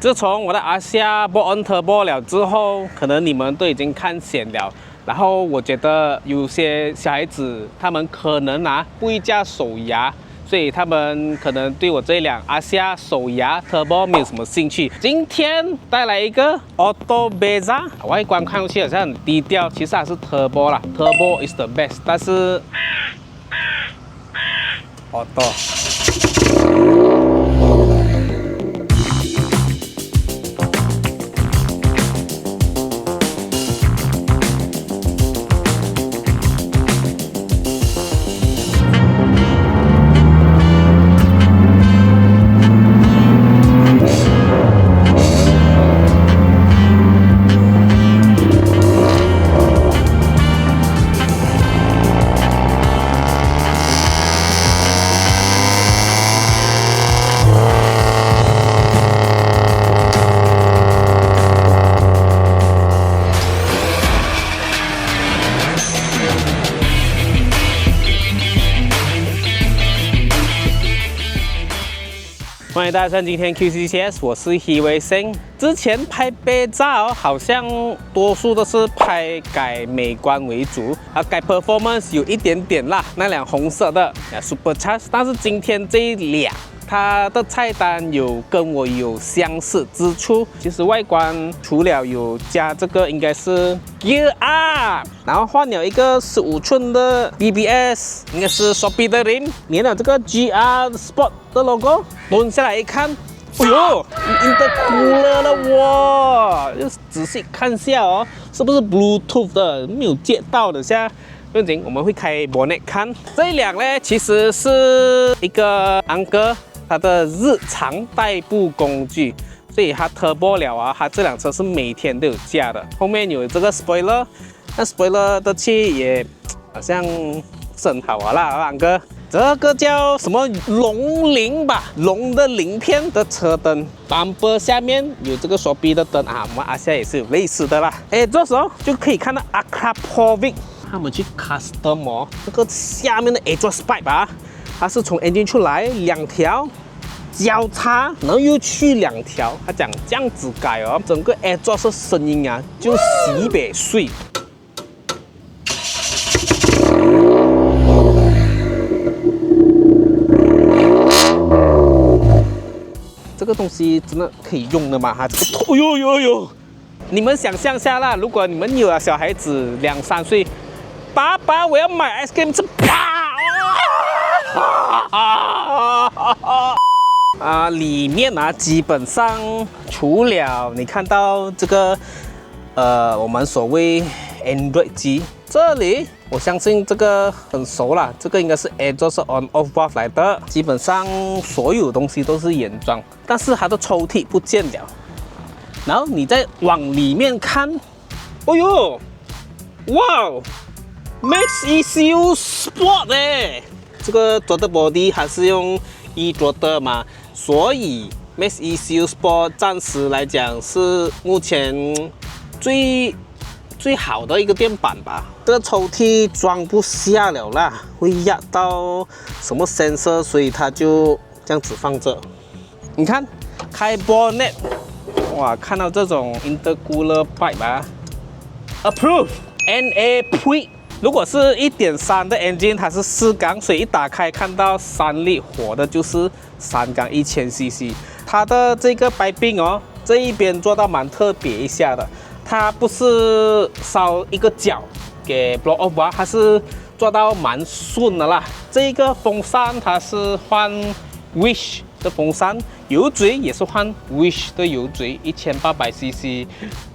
自从我的阿夏播 on turbo 了之后，可能你们都已经看显了。然后我觉得有些小孩子他们可能不会驾手牙，所以他们可能对我这辆阿夏手牙 turbo 没有什么兴趣。今天带来一个 Auto Beza， 外观看上去好像很低调，其实还是 turbo 啦 ，turbo is the best， 但是 Auto。欢迎大家收看今天 QCCS， 我是 Hiwei Sing。之前拍杯照好像多数都是拍改美观为主，改 performance 有一点点啦。那辆红色的Supercharge， 但是今天这一辆它的菜单跟我有相似之处。其实外观除了有加这个应该是 Gear Up， 然后换了一个15寸的 BBS， 应该是 Shopee 的 rim， 连了这个 GR Sport 的 logo。蹲下来一看，哎呦 ，Intercooler 了哇！就仔细看一下哦，是不是 Bluetooth 的？没有接到的下。不用紧，我们会开 bonnet 看。这一辆呢，其实是一个安哥它的日常代步工具，所以它 turbo 了它这辆车是每天都有驾的。后面有这个 spoiler， 那 spoiler 的气也好像是很好啦，安哥。这个叫什么龙鳞吧，龙的鳞片的车灯 ，bumper 下面有这个手臂的灯我们阿夏也是有类似的啦。这时候就可以看到 Akrapovic 他们去 custom 这个下面的 exhaust pipe 它是从 engine 出来2条交叉，然后又去2条，他讲这样子改整个 exhaust 的声音就西北碎。这个东西真的可以用的吗？这个呦！你们想象下啦，如果你们有小孩子2、3岁，爸爸我要买 ice cream 吃，里面基本上除了你看到这个我们所谓 Android 机，这里我相信这个很熟啦，这个应该是 exhaust on off valve 来的，基本上所有东西都是原装，但是它的抽屉不见了。然后你再往里面看，哎呦，哇 ，Max ECU Sport 这个做的 body 还是用做的嘛，所以 Max ECU Sport 暂时来讲是目前最好的一个电板吧。这个抽屉装不下了啦，会压到什么 sensor， 所以它就这样子放着。你看，开 bonnet， 哇，看到这种 intercooler pipe approve NA pre。如果是 1.3 的 engine， 它是4缸，所以一打开看到3力火的就是3缸1000cc。它的这个piping这一边做到蛮特别一下的。它不是烧一个角给 blow off 它是做到蛮顺的啦。这个风扇它是换 Wish 的风扇，油嘴也是换 Wish 的油嘴，1800cc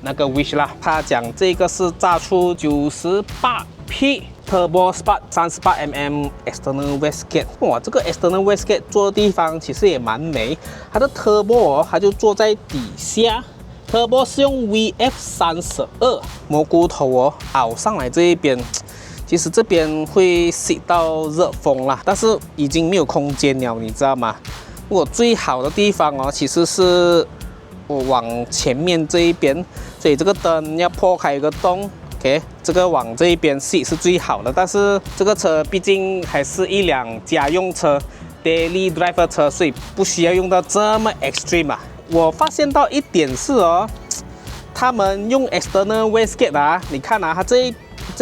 那个 Wish 啦。他讲这个是炸出 98P Turbo Sport 38mm External Wastegate。哇，这个 External Wastegate 坐的地方其实也蛮美，它的 Turbo 它就坐在底下。Turbo 是用 VF32 蘑菇头凹上来这一边，其实这边会吸到热风啦，但是已经没有空间了，你知道吗？我最好的地方其实是我往前面这一边，所以这个灯要破开一个洞 ，OK， 这个往这一边吸是最好的。但是这个车毕竟还是一辆家用车。Daily driver 车，所以不需要用到这么 extreme 我发现到一点是哦，他们用 external wastegate 啊，你看啊，它这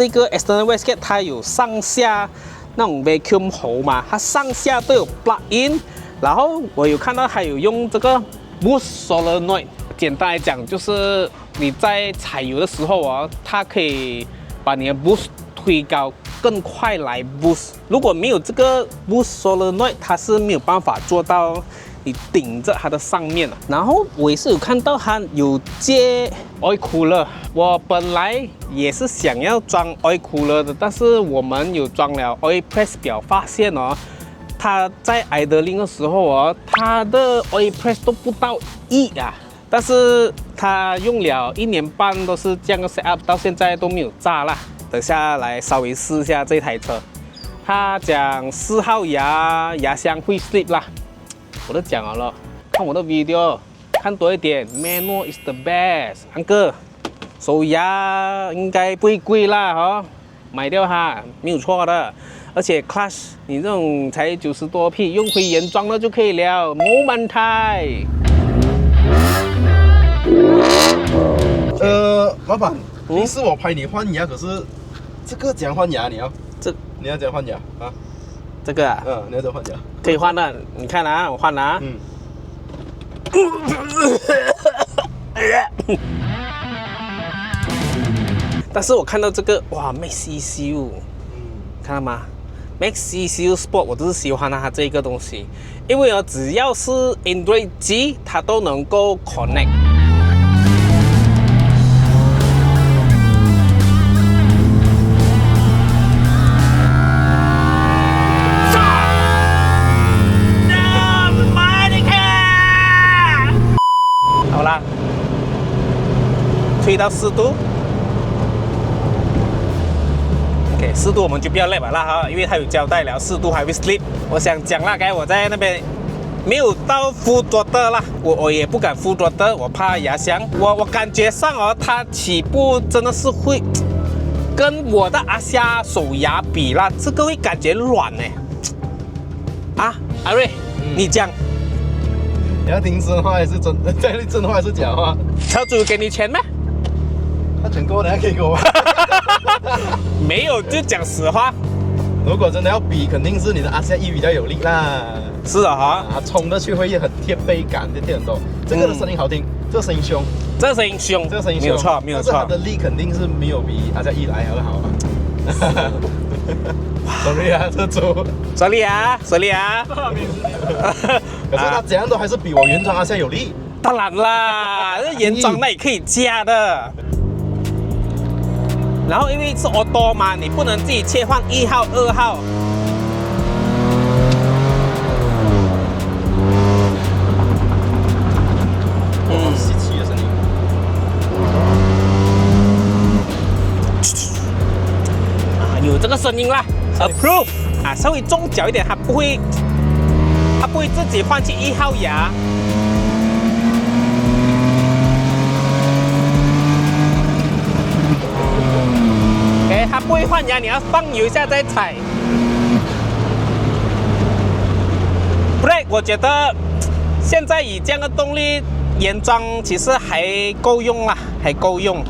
个 external wastegate 它有上下那种 vacuum hole 嘛，它上下都有 plug in， 然后我有看到还有用这个 boost solenoid。简单来讲，就是你在踩油的时候哦，它可以把你的 boost 推高，更快来 boost。如果没有这个 boost solenoid， 它是没有办法做到你顶着它的上面的。然后我也是有看到它有接 oil cooler， 我本来也是想要装 oil cooler 的，但是我们有装了 oil press 表，发现哦，它在 idling 的时候哦，它的 oil press 都不到1啊。但是它用了1年半都是这样的 set up， 到现在都没有炸啦。等下来稍微试一下这台车，他讲4号牙箱会 slip 啦，我都讲了咯，看我的 video， 看多一点 ，manual is the best， 安哥，手牙应该不会贵啦哦，买掉它没有错的，而且 clutch 你这种才90多匹，用回原装的就可以了，没问题。老板，平时我拍你换牙，可是这个怎样换牙？你要怎样换牙啊？这个啊，你要怎样换牙？可以换的，你看啊，我换了啊。但是我看到这个，哇 ，Max ECU， 看到吗？Max ECU Sport 我都是喜欢它这个东西，因为哦，只要是 Android 机，它都能够 connect。好啦，推到4度。4度我们就不要 lap 了哈，因为它有交代了4度还会 slip。我想讲啦，刚才我在那边没有到 full throttle 啦，我也不敢 full throttle， 我怕牙箱。我感觉上哦，它起步真的是会跟我的阿夏手牙比啦，这个会感觉软呢。啊，阿瑞，你讲。你要听真话还是真话还是假话？车主给你钱没？他钱够，等下可以给我。没有就讲实话。如果真的要比，肯定是你的阿夏E比较有力啦。是啊哈，冲的去会很贴背感，贴很多。这个的声音好听，这个声音凶，这个声音凶，这个声音没有错，没有错。它的力肯定是没有比阿夏E来还要好啊。sorry 啊，车主。sorry 啊。可是它怎样都还是比我原装阿夏有力。当然啦，原装那也可以加的。然后因为是 auto 嘛，你不能自己切换1号、2号。稀奇的声音。有这个声音啦 ，approve 啊，稍微重脚一点，它不会自己换起1号牙。它不会换牙，你要放油一下再踩。Brake 我觉得现在以这样的动力，原装其实还够用啦，还够用。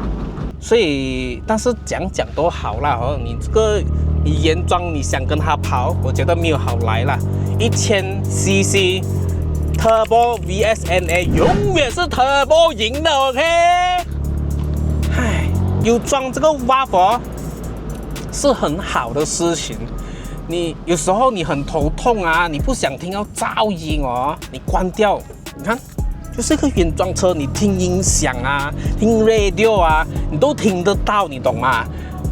所以，但是讲都好啦哦，你这个你原装你想跟它跑，我觉得没有好来啦。1000cc Turbo VSNA 永远是 Turbo 赢的 ，OK？ 唉，有装这个 valve 是很好的事情。你有时候你很头痛啊，你不想听到噪音哦，你关掉，你看。就是一个原装车，你听音响啊，听 radio 啊，你都听得到，你懂吗？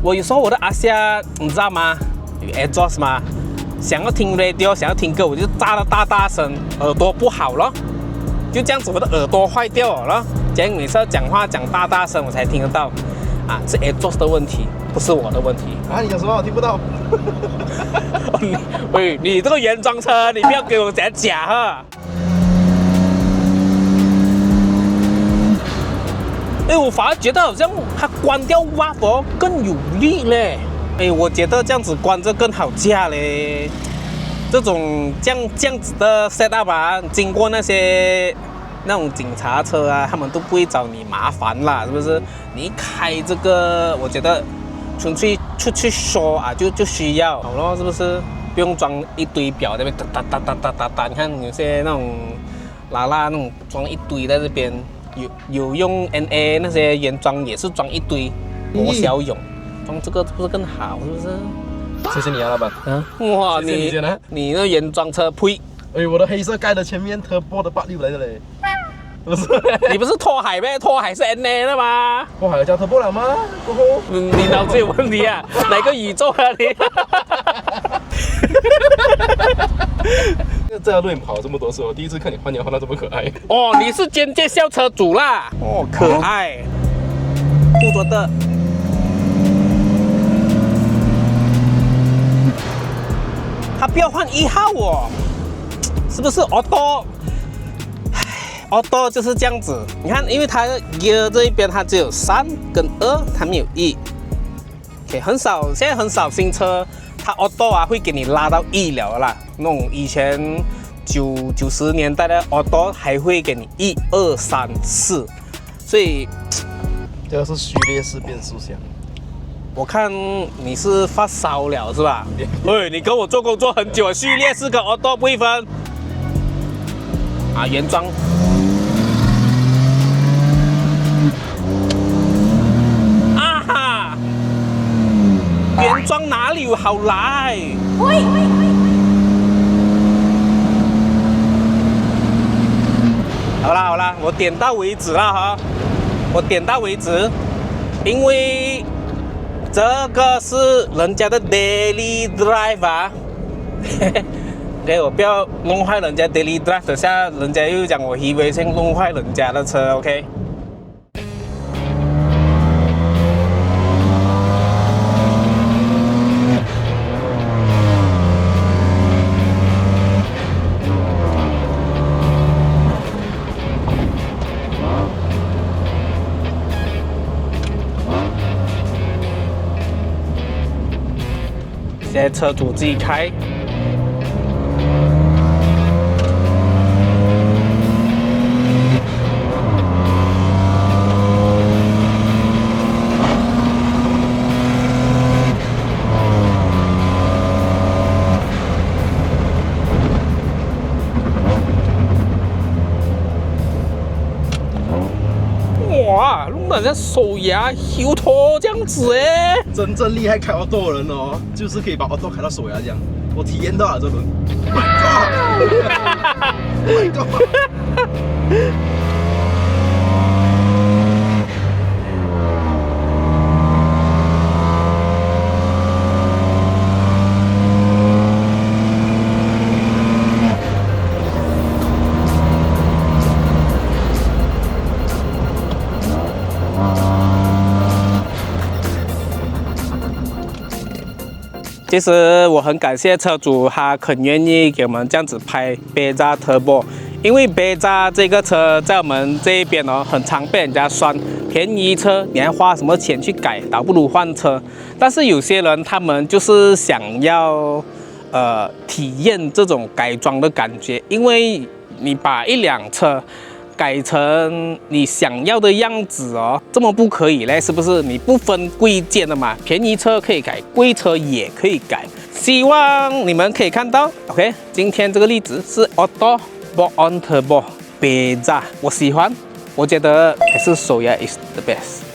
我有时候我的阿夏，你知道吗？有 exhaust 吗？想要听 radio， 想要听歌，我就炸得大声，耳朵不好了，就这样子，我的耳朵坏掉了。这样每次要讲话讲大声，我才听得到。啊，是 exhaust 的问题，不是我的问题。啊，你讲什么我听不到？喂，你这个原装车，你不要给我讲假哈。我反而觉得好像它关掉 valve 更有力嘞。我觉得这样子关着更好驾嘞。这种这样子的 setup 啊，经过那些那种警察车啊，他们都不会找你麻烦啦，是不是？你开这个，我觉得出去说啊，就需要好咯，是不是？不用装一堆表在那边哒，你看有些那种拉那种装一堆在这边，有用 NA 那些原装也是装一堆，多小勇，装这个不是更好，是不是？谢谢你啊，老板。哇，谢谢你先啊你那原装车呸！哎，我的黑色盖的前面turbo的86来的嘞，不是？你不是拓海呗？拓海是 NA 的吗？我还要加 turbo 了吗？过后，你脑子有问题啊？哪个宇宙啊你？这条路你跑这么多次，我第一次看你换到这么可爱。哦，你是尖尖校车主啦？哦，可爱，不错的。他不要换1号哦，是不是 auto？auto 就是这样子，你看，因为它 gear 这一边它只有3跟2，它没有1。OK， 很少，现在很少新车它 auto 啊会给你拉到1了啦。那种以前90年代的 auto 还会给你1、2、3、4，所以这个是序列式变速箱。我看你是发烧了是吧？喂，你跟我做工作很久，序列式跟 auto 不会分啊，原装。啊哈，原装哪里有好来？好啦，我点到为止了哈，我点到为止，因为这个是人家的 daily drive 啊，OK， 我不要弄坏人家 daily drive， 等下人家又讲我以为先弄坏人家的车 ，OK。现在车主自己开。哇，弄得人家手牙修拖这样子哎！真正厉害开 auto 的人哦，就是可以把 auto 开到手牙这样。我体验到了这轮。Oh my god！其实我很感谢车主，他肯愿意给我们这样子拍 Beza Turbo， 因为 Beza 这个车在我们这一边哦，很常被人家酸便宜车，你还花什么钱去改，倒不如换车。但是有些人他们就是想要体验这种改装的感觉，因为你把一辆车改成你想要的样子哦，这么不可以嘞？是不是？你不分贵贱的嘛，便宜车可以改，贵车也可以改。希望你们可以看到 ，OK？ 今天这个例子是 Auto Bolt On Turbo Beza， 我喜欢，我觉得还是手牙 is the best。